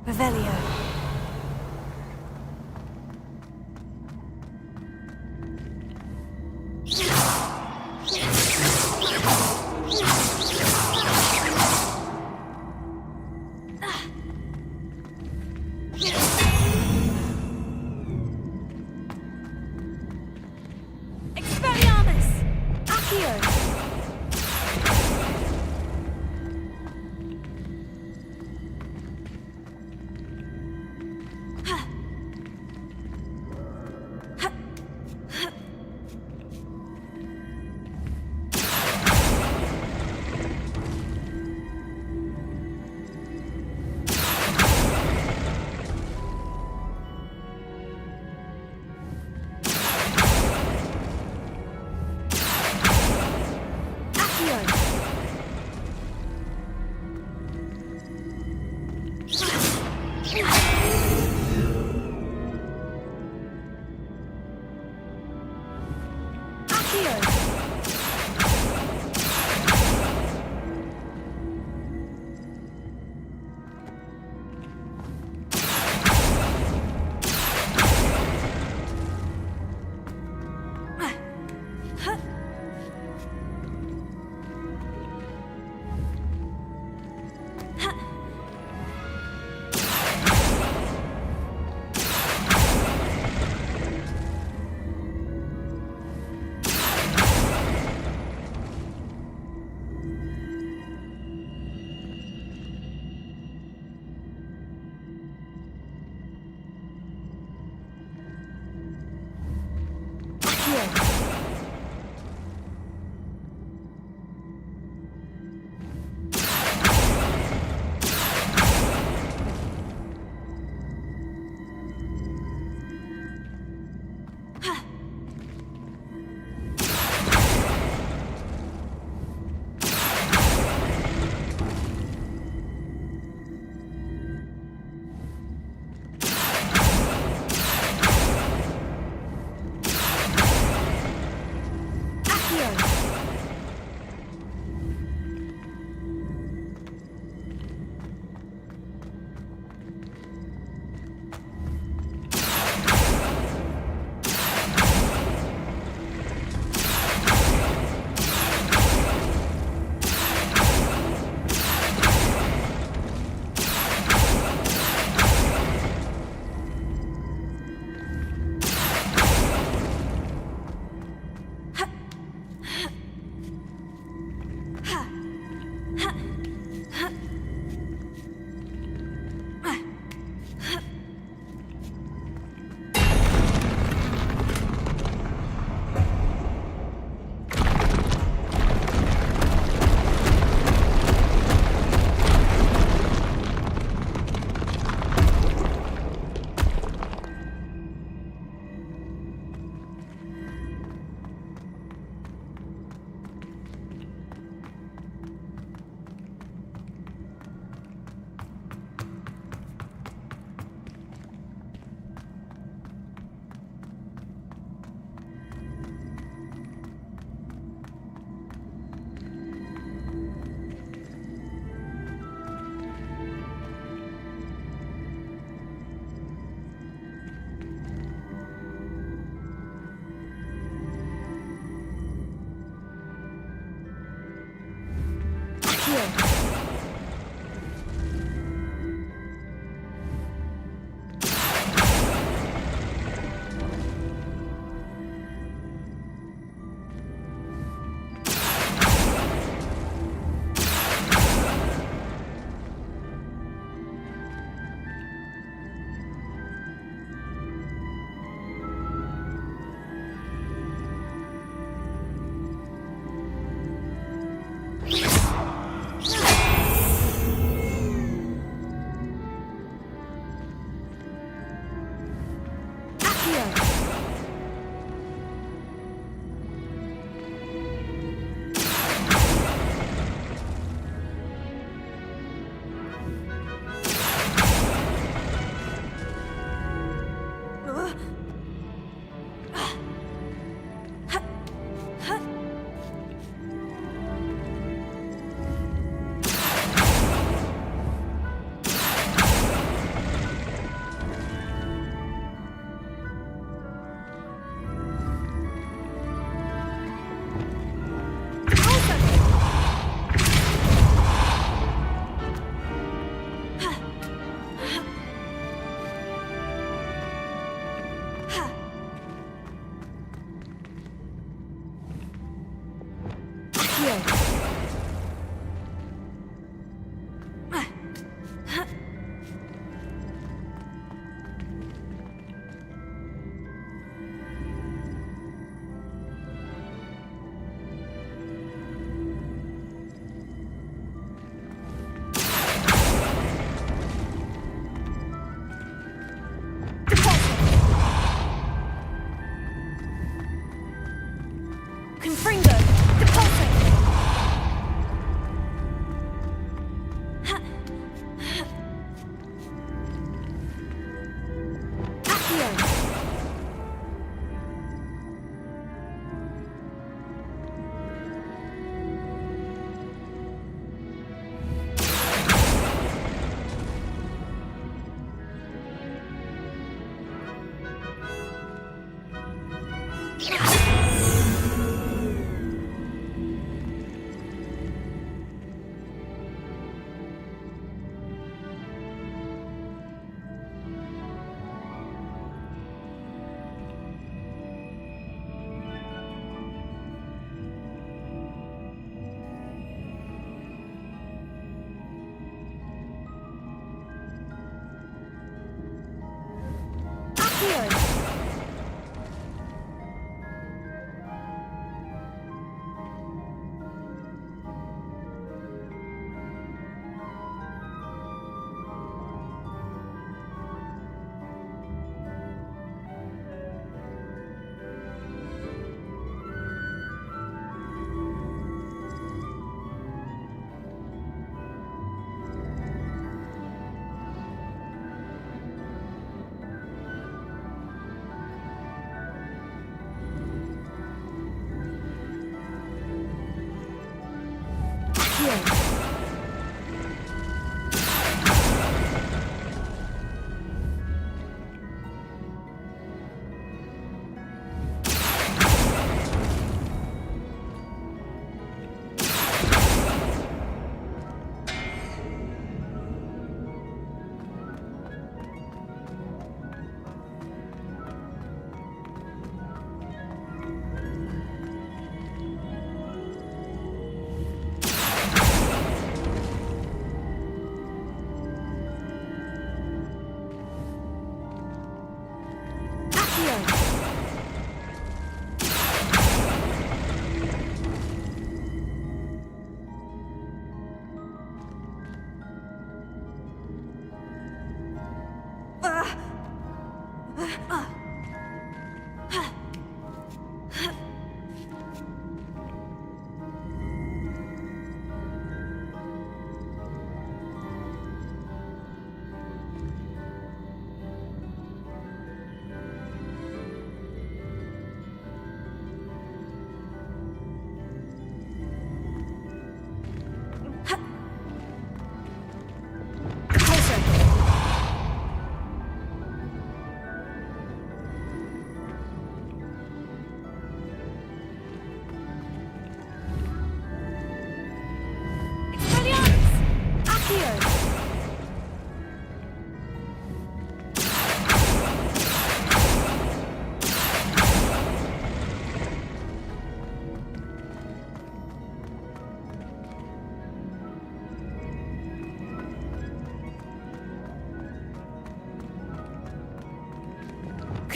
Revelio. Expelliarmus! Accio!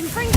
I'm free